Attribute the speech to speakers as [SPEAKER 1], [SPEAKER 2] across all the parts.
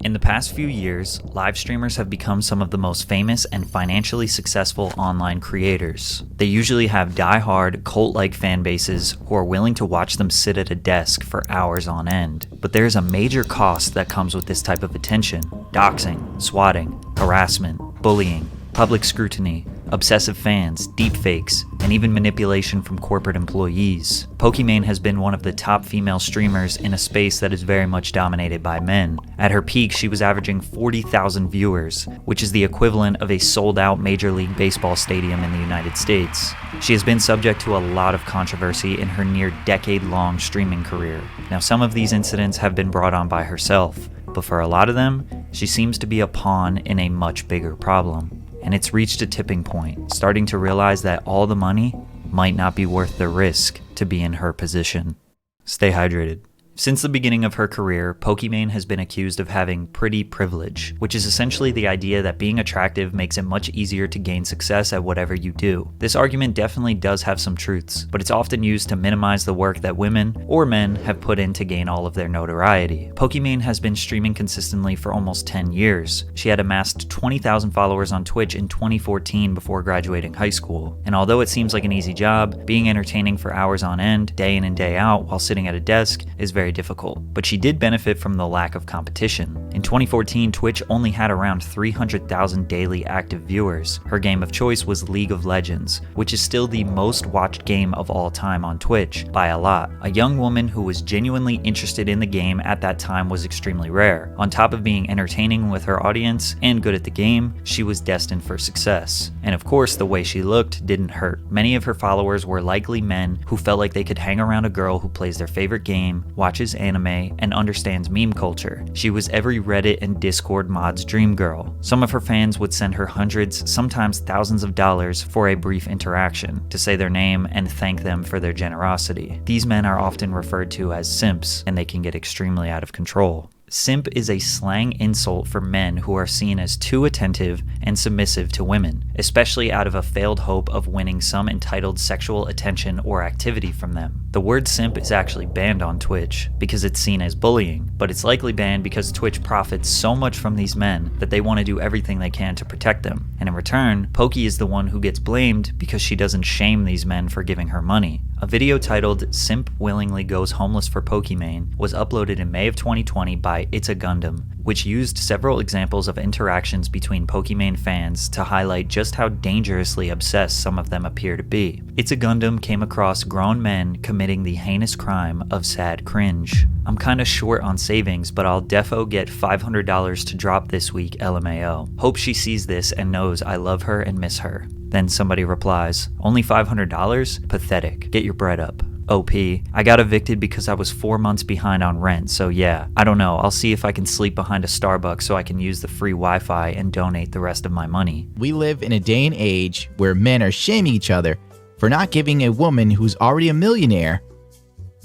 [SPEAKER 1] In the past few years, live streamers have become some of the most famous and financially successful online creators. They usually have die-hard, cult-like fan bases who are willing to watch them sit at a desk for hours on end. But there is a major cost that comes with this type of attention: doxing, swatting, harassment, bullying, public scrutiny, obsessive fans, deepfakes, and even manipulation from corporate employees. Pokimane has been one of the top female streamers in a space that is very much dominated by men. At her peak, she was averaging 40,000 viewers, which is the equivalent of a sold-out Major League Baseball stadium in the United States. She has been subject to a lot of controversy in her near decade-long streaming career. Now, some of these incidents have been brought on by herself, but for a lot of them, she seems to be a pawn in a much bigger problem. And it's reached a tipping point, starting to realize that all the money might not be worth the risk to be in her position. Stay hydrated. Since the beginning of her career, Pokimane has been accused of having pretty privilege, which is essentially the idea that being attractive makes it much easier to gain success at whatever you do. This argument definitely does have some truths, but it's often used to minimize the work that women or men have put in to gain all of their notoriety. Pokimane has been streaming consistently for almost 10 years. She had amassed 20,000 followers on Twitch in 2014 before graduating high school. And although it seems like an easy job, being entertaining for hours on end, day in and day out, while sitting at a desk is very difficult, but she did benefit from the lack of competition. In 2014, Twitch only had around 300,000 daily active viewers. Her game of choice was League of Legends, which is still the most watched game of all time on Twitch, by a lot. A young woman who was genuinely interested in the game at that time was extremely rare. On top of being entertaining with her audience and good at the game, she was destined for success. And of course, the way she looked didn't hurt. Many of her followers were likely men who felt like they could hang around a girl who plays their favorite game, watches anime, and understands meme culture. She was every Reddit and Discord mod's dream girl. Some of her fans would send her hundreds, sometimes thousands of dollars for a brief interaction, to say their name and thank them for their generosity. These men are often referred to as simps, and they can get extremely out of control. Simp is a slang insult for men who are seen as too attentive and submissive to women, especially out of a failed hope of winning some entitled sexual attention or activity from them. The word simp is actually banned on Twitch because it's seen as bullying, but it's likely banned because Twitch profits so much from these men that they want to do everything they can to protect them. And in return, Poki is the one who gets blamed because she doesn't shame these men for giving her money. A video titled "Simp Willingly Goes Homeless for Pokimane" was uploaded in May of 2020 by It's a Gundam, which used several examples of interactions between Pokimane fans to highlight just how dangerously obsessed some of them appear to be. It's a Gundam came across grown men committing the heinous crime of sad cringe. "I'm kinda short on savings, but I'll defo get $500 to drop this week, LMAO. Hope she sees this and knows I love her and miss her." Then somebody replies, "Only $500? Pathetic. Get your bread up." OP, "I got evicted because I was 4 months behind on rent, so yeah, I don't know, I'll see if I can sleep behind a Starbucks so I can use the free Wi-Fi and donate the rest of my money."
[SPEAKER 2] We live in a day and age where men are shaming each other for not giving a woman who's already a millionaire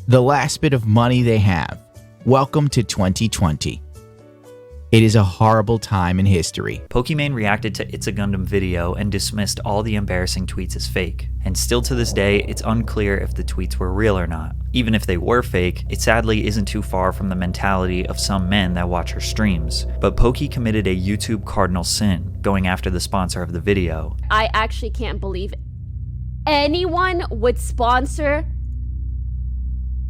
[SPEAKER 2] the last bit of money they have. Welcome to 2020. It is a horrible time in history.
[SPEAKER 1] Pokimane reacted to It's a Gundam video and dismissed all the embarrassing tweets as fake. And still to this day, it's unclear if the tweets were real or not. Even if they were fake, it sadly isn't too far from the mentality of some men that watch her streams. But Poki committed a YouTube cardinal sin, going after the sponsor of the video.
[SPEAKER 3] I actually can't believe anyone would sponsor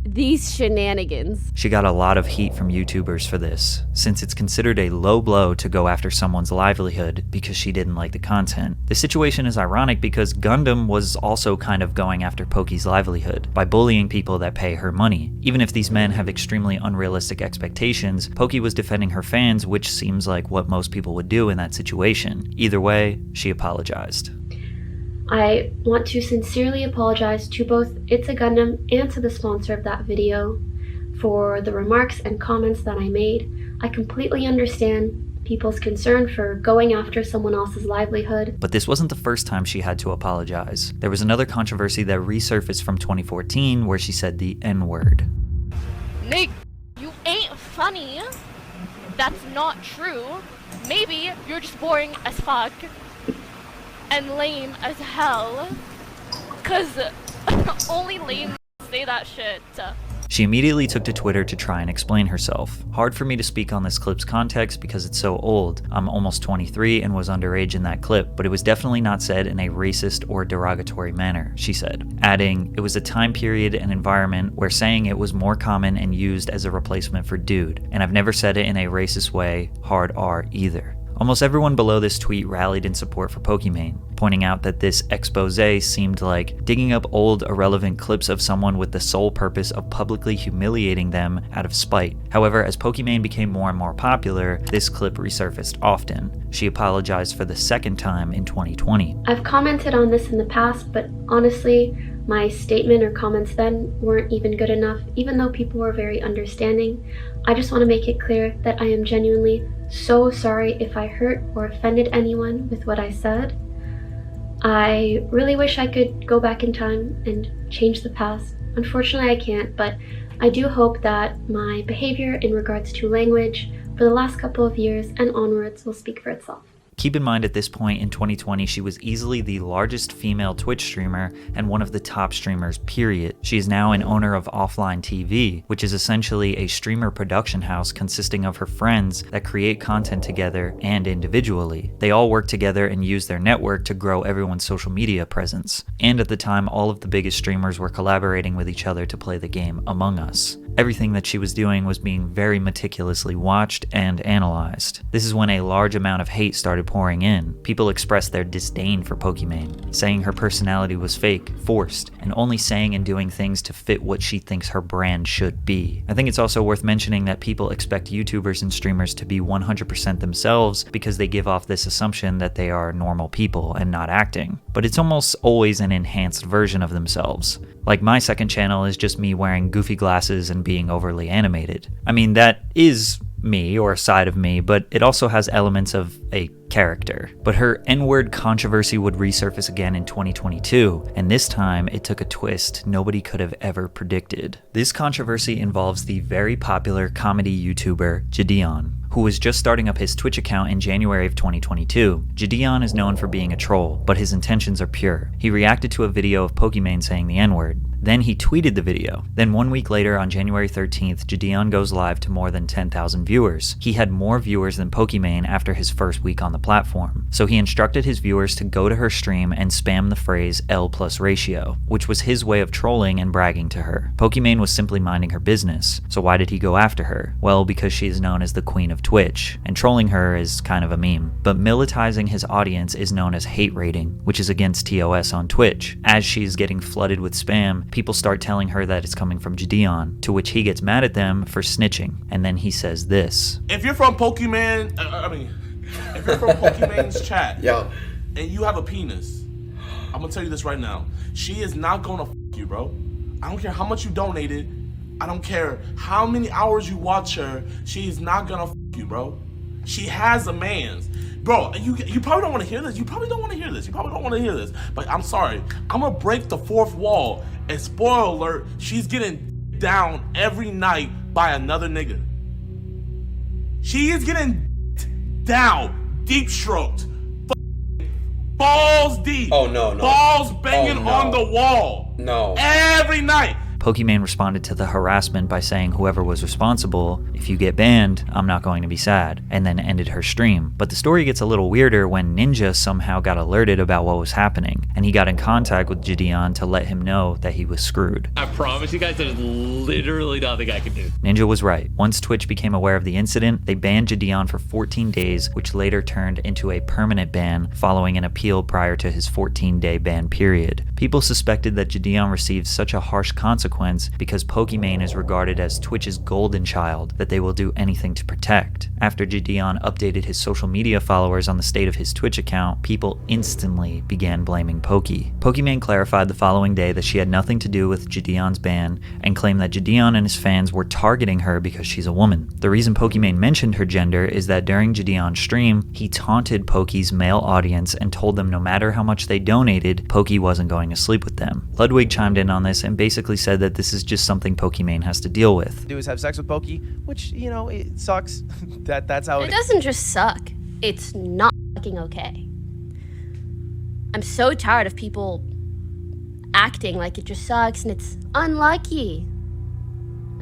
[SPEAKER 3] these shenanigans.
[SPEAKER 1] She got a lot of heat from YouTubers for this, since it's considered a low blow to go after someone's livelihood because she didn't like the content. The situation is ironic because Gundam was also kind of going after Poki's livelihood by bullying people that pay her money. Even if these men have extremely unrealistic expectations, Poki was defending her fans, which seems like what most people would do in that situation. Either way, she apologized.
[SPEAKER 4] I want to sincerely apologize to both It's a Gundam and to the sponsor of that video for the remarks and comments that I made. I completely understand people's concern for going after someone else's livelihood.
[SPEAKER 1] But this wasn't the first time she had to apologize. There was another controversy that resurfaced from 2014 where she said the N-word.
[SPEAKER 5] Nick, you ain't funny. That's not true. Maybe you're just boring as fuck. And lame as hell, cause only lame say that shit.
[SPEAKER 1] She immediately took to Twitter to try and explain herself. Hard for me to speak on this clip's context because it's so old. I'm almost 23 and was underage in that clip, but it was definitely not said in a racist or derogatory manner, she said, adding, "It was a time period and environment where saying it was more common and used as a replacement for dude, and I've never said it in a racist way, hard R either." Almost everyone below this tweet rallied in support for Pokimane, pointing out that this expose seemed like digging up old irrelevant clips of someone with the sole purpose of publicly humiliating them out of spite. However, as Pokimane became more and more popular, this clip resurfaced often. She apologized for the second time in 2020.
[SPEAKER 4] I've commented on this in the past, but honestly, my statement or comments then weren't even good enough, even though people were very understanding. I just want to make it clear that I am genuinely so sorry if I hurt or offended anyone with what I said. I really wish I could go back in time and change the past. Unfortunately, I can't, but I do hope that my behavior in regards to language for the last couple of years and onwards will speak for itself.
[SPEAKER 1] Keep in mind at this point in 2020, she was easily the largest female Twitch streamer and one of the top streamers, period. She is now an owner of Offline TV, which is essentially a streamer production house consisting of her friends that create content together and individually. They all work together and use their network to grow everyone's social media presence. And at the time, all of the biggest streamers were collaborating with each other to play the game Among Us. Everything that she was doing was being very meticulously watched and analyzed. This is when a large amount of hate started pouring in. People expressed their disdain for Pokimane, saying her personality was fake, forced, and only saying and doing things to fit what she thinks her brand should be. I think it's also worth mentioning that people expect YouTubers and streamers to be 100% themselves because they give off this assumption that they are normal people and not acting. But it's almost always an enhanced version of themselves. Like my second channel is just me wearing goofy glasses and being overly animated. I mean, that is me or a side of me, but it also has elements of a character. But her N-word controversy would resurface again in 2022, and this time it took a twist nobody could have ever predicted. This controversy involves the very popular comedy YouTuber Gideon, who was just starting up his Twitch account in January of 2022. Gideon is known for being a troll, but his intentions are pure. He reacted to a video of Pokimane saying the N-word. Then he tweeted the video. Then 1 week later, on January 13th, Gideon goes live to more than 10,000 viewers. He had more viewers than Pokimane after his first week on the platform. So he instructed his viewers to go to her stream and spam the phrase L plus ratio, which was his way of trolling and bragging to her. Pokimane was simply minding her business. So why did he go after her? Well, because she is known as the Queen of Twitch, and trolling her is kind of a meme. But militarizing his audience is known as hate raiding, which is against TOS on Twitch. As she is getting flooded with spam, people start telling her that it's coming from Gideon, to which he gets mad at them for snitching. And then he says this.
[SPEAKER 6] If you're from Pokimane, if you're from Pokimane's chat, and you have a penis, I'm gonna tell you this right now. She is not gonna you, bro. I don't care how much you donated. I don't care how many hours you watch her. She is not gonna you, bro. She has a man's. Bro, you probably don't want to hear this. You probably don't want to hear this. But I'm sorry. I'm going to break the fourth wall. And spoiler alert, she's getting down every night by another nigga. She is getting down, deep stroked. Balls deep.
[SPEAKER 7] Oh, no.
[SPEAKER 6] Balls banging on the wall.
[SPEAKER 7] No.
[SPEAKER 6] Every night.
[SPEAKER 1] Pokimane responded to the harassment by saying whoever was responsible, if you get banned, I'm not going to be sad, and then ended her stream. But the story gets a little weirder when Ninja somehow got alerted about what was happening, and he got in contact with Gideon to let him know that he was screwed.
[SPEAKER 8] I promise you guys, there's literally nothing I can do.
[SPEAKER 1] Ninja was right. Once Twitch became aware of the incident, they banned Gideon for 14 days, which later turned into a permanent ban following an appeal prior to his 14-day ban period. People suspected that Gideon received such a harsh consequence because Pokimane is regarded as Twitch's golden child that they will do anything to protect. After Gideon updated his social media followers on the state of his Twitch account, people instantly began blaming Poki. Pokimane clarified the following day that she had nothing to do with Gideon's ban and claimed that Gideon and his fans were targeting her because she's a woman. The reason Pokimane mentioned her gender is that during Gideon's stream, he taunted Poki's male audience and told them no matter how much they donated, Poki wasn't going to sleep with them. Ludwig chimed in on this and basically said that this is just something Pokimane has to deal with.
[SPEAKER 9] Do is have sex with Poki, which, you know, it sucks. That's how
[SPEAKER 3] It doesn't just suck. It's not fucking okay. I'm so tired of people acting like it just sucks and it's unlucky.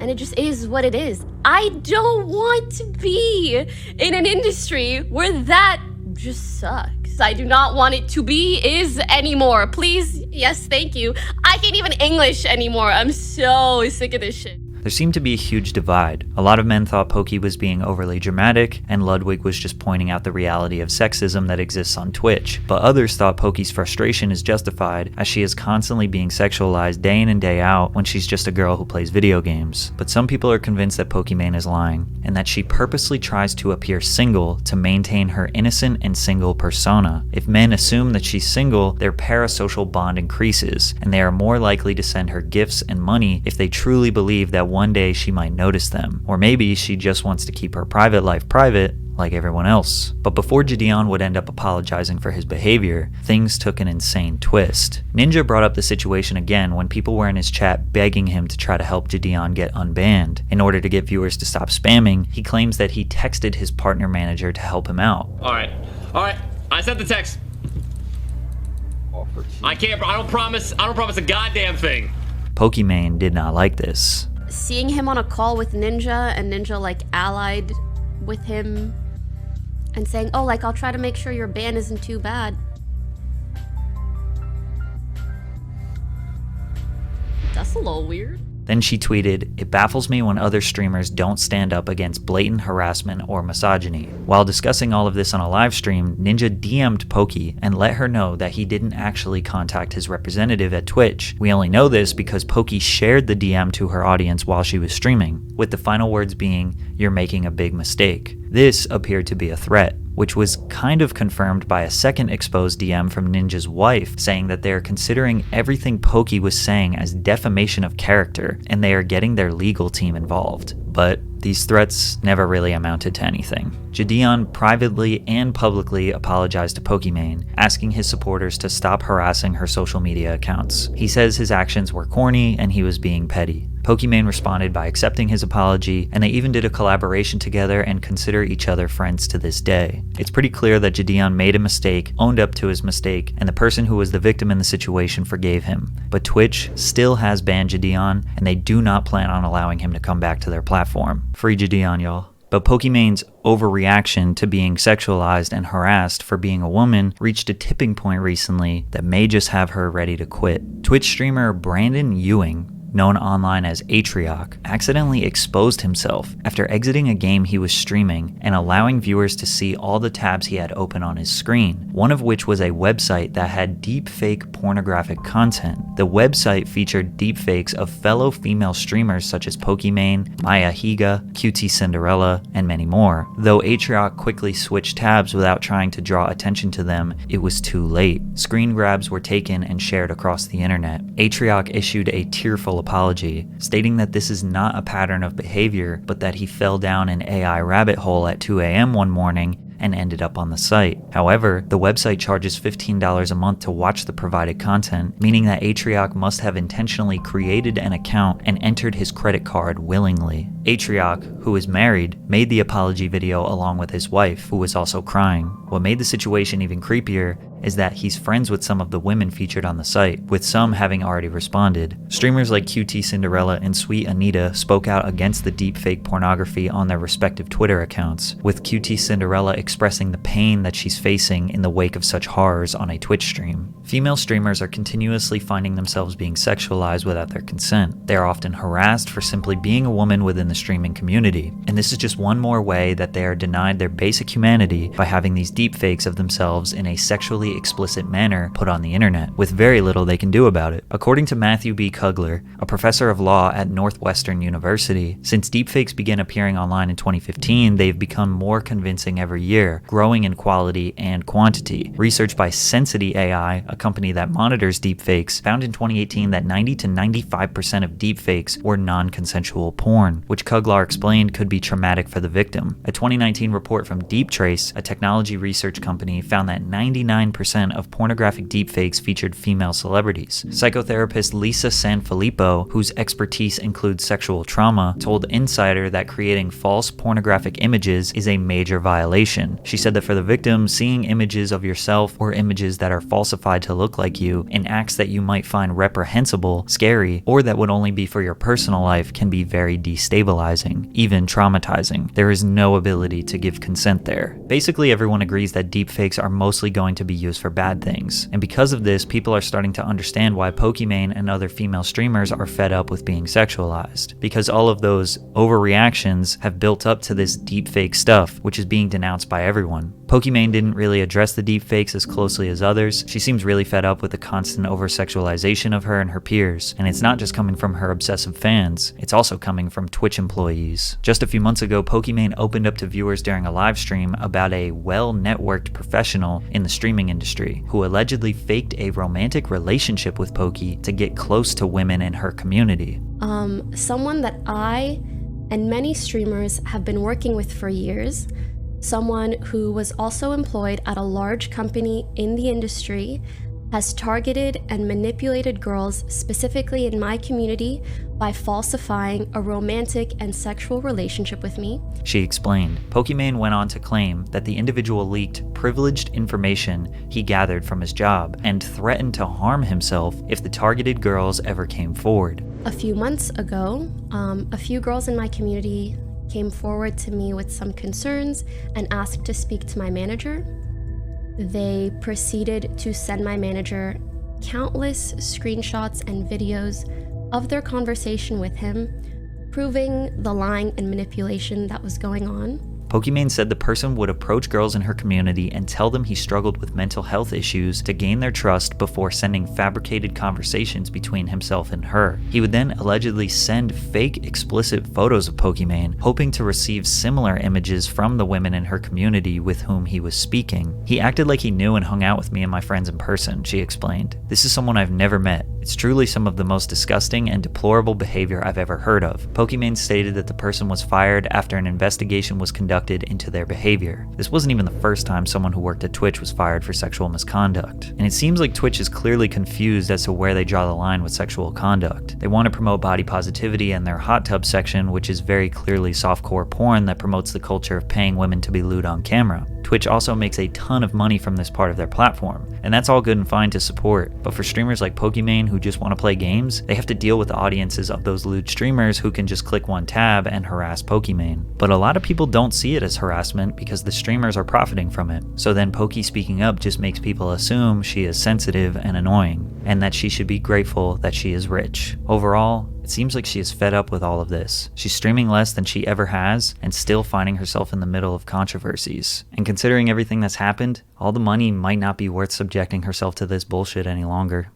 [SPEAKER 3] And it just is what it is. I don't want to be in an industry where that just sucks. I do not want it to be, is anymore. Please, yes, thank you. I can't even English anymore. I'm so sick of this shit.
[SPEAKER 1] There seemed to be a huge divide. A lot of men thought Pokey was being overly dramatic, and Ludwig was just pointing out the reality of sexism that exists on Twitch. But others thought Pokey's frustration is justified, as she is constantly being sexualized day in and day out when she's just a girl who plays video games. But some people are convinced that Pokimane is lying, and that she purposely tries to appear single to maintain her innocent and single persona. If men assume that she's single, their parasocial bond increases, and they are more likely to send her gifts and money if they truly believe that one day she might notice them. Or maybe she just wants to keep her private life private, like everyone else. But before Gideon would end up apologizing for his behavior, things took an insane twist. Ninja brought up the situation again when people were in his chat begging him to try to help Gideon get unbanned. In order to get viewers to stop spamming, he claims that he texted his partner manager to help him out.
[SPEAKER 8] Alright, I sent the text. I don't promise a goddamn thing.
[SPEAKER 1] Pokimane did not like this.
[SPEAKER 3] Seeing him on a call with Ninja and Ninja like allied with him and saying, oh, like, I'll try to make sure your ban isn't too bad. That's a little weird.
[SPEAKER 1] Then she tweeted, "It baffles me when other streamers don't stand up against blatant harassment or misogyny." While discussing all of this on a live stream, Ninja DM'd Pokey and let her know that he didn't actually contact his representative at Twitch. We only know this because Pokey shared the DM to her audience while she was streaming, with the final words being, "You're making a big mistake." This appeared to be a threat, which was kind of confirmed by a second exposed DM from Ninja's wife, saying that they are considering everything Pokey was saying as defamation of character, and they are getting their legal team involved. But these threats never really amounted to anything. Gideon privately and publicly apologized to Pokimane, asking his supporters to stop harassing her social media accounts. He says his actions were corny and he was being petty. Pokimane responded by accepting his apology, and they even did a collaboration together and consider each other friends to this day. It's pretty clear that Gideon made a mistake, owned up to his mistake, and the person who was the victim in the situation forgave him. But Twitch still has banned Gideon, and they do not plan on allowing him to come back to their platform. Free Gideon, y'all. But Pokimane's overreaction to being sexualized and harassed for being a woman reached a tipping point recently that may just have her ready to quit. Twitch streamer Brandon Ewing, known online as Atrioc, accidentally exposed himself after exiting a game he was streaming and allowing viewers to see all the tabs he had open on his screen, one of which was a website that had deepfake pornographic content. The website featured deepfakes of fellow female streamers such as Pokimane, Maya Higa, QT Cinderella, and many more. Though Atrioc quickly switched tabs without trying to draw attention to them, it was too late. Screen grabs were taken and shared across the internet. Atrioc issued a tearful apology, stating that this is not a pattern of behavior, but that he fell down an AI rabbit hole at 2 a.m. one morning and ended up on the site. However, the website charges $15 a month to watch the provided content, meaning that Atrioc must have intentionally created an account and entered his credit card willingly. Atrioc, who is married, made the apology video along with his wife, who was also crying. What made the situation even creepier is that he's friends with some of the women featured on the site, with some having already responded. Streamers like QT Cinderella and Sweet Anita spoke out against the deepfake pornography on their respective Twitter accounts, with QT Cinderella expressing the pain that she's facing in the wake of such horrors on a Twitch stream. Female streamers are continuously finding themselves being sexualized without their consent. They are often harassed for simply being a woman within the streaming community, and this is just one more way that they are denied their basic humanity by having these deepfakes of themselves in a sexually explicit manner put on the internet, with very little they can do about it. According to Matthew B. Kugler, a professor of law at Northwestern University, since deepfakes began appearing online in 2015, they've become more convincing every year, growing in quality and quantity. Research by Sensity AI, a company that monitors deepfakes, found in 2018 that 90 to 95% of deepfakes were non-consensual porn, which Kugler explained could be traumatic for the victim. A 2019 report from DeepTrace, a technology research company, found that 99% 98% of pornographic deepfakes featured female celebrities. Psychotherapist Lisa Sanfilippo, whose expertise includes sexual trauma, told Insider that creating false pornographic images is a major violation. She said that for the victim, seeing images of yourself or images that are falsified to look like you in acts that you might find reprehensible, scary, or that would only be for your personal life can be very destabilizing, even traumatizing. There is no ability to give consent there. Basically, everyone agrees that deepfakes are mostly going to be used for bad things, and because of this, people are starting to understand why Pokimane and other female streamers are fed up with being sexualized, because all of those overreactions have built up to this deepfake stuff, which is being denounced by everyone. Pokimane didn't really address the deepfakes as closely as others. She seems really fed up with the constant over-sexualization of her and her peers, and it's not just coming from her obsessive fans, it's also coming from Twitch employees. Just a few months ago, Pokimane opened up to viewers during a live stream about a well-networked professional in the streaming industry who allegedly faked a romantic relationship with Poki to get close to women in her community.
[SPEAKER 4] Someone that I and many streamers have been working with for years, someone who was also employed at a large company in the industry, has targeted and manipulated girls, specifically in my community, by falsifying a romantic and sexual relationship with me.
[SPEAKER 1] She explained. Pokimane went on to claim that the individual leaked privileged information he gathered from his job and threatened to harm himself if the targeted girls ever came forward.
[SPEAKER 4] A few months ago, a few girls in my community came forward to me with some concerns and asked to speak to my manager. They proceeded to send my manager countless screenshots and videos of their conversation with him, proving the lying and manipulation that was going on.
[SPEAKER 1] Pokimane said the person would approach girls in her community and tell them he struggled with mental health issues to gain their trust before sending fabricated conversations between himself and her. He would then allegedly send fake explicit photos of Pokimane, hoping to receive similar images from the women in her community with whom he was speaking. He acted like he knew and hung out with me and my friends in person, she explained. This is someone I've never met. It's truly some of the most disgusting and deplorable behavior I've ever heard of. Pokimane stated that the person was fired after an investigation was conducted into their behavior. This wasn't even the first time someone who worked at Twitch was fired for sexual misconduct. And it seems like Twitch is clearly confused as to where they draw the line with sexual conduct. They want to promote body positivity in their hot tub section, which is very clearly softcore porn that promotes the culture of paying women to be lewd on camera. Twitch also makes a ton of money from this part of their platform, and that's all good and fine to support, but for streamers like Pokimane who just want to play games, they have to deal with the audiences of those lewd streamers who can just click one tab and harass Pokimane. But a lot of people don't see it as harassment because the streamers are profiting from it, so then Poki speaking up just makes people assume she is sensitive and annoying, and that she should be grateful that she is rich. Overall, it seems like she is fed up with all of this. She's streaming less than she ever has and still finding herself in the middle of controversies. And considering everything that's happened, all the money might not be worth subjecting herself to this bullshit any longer.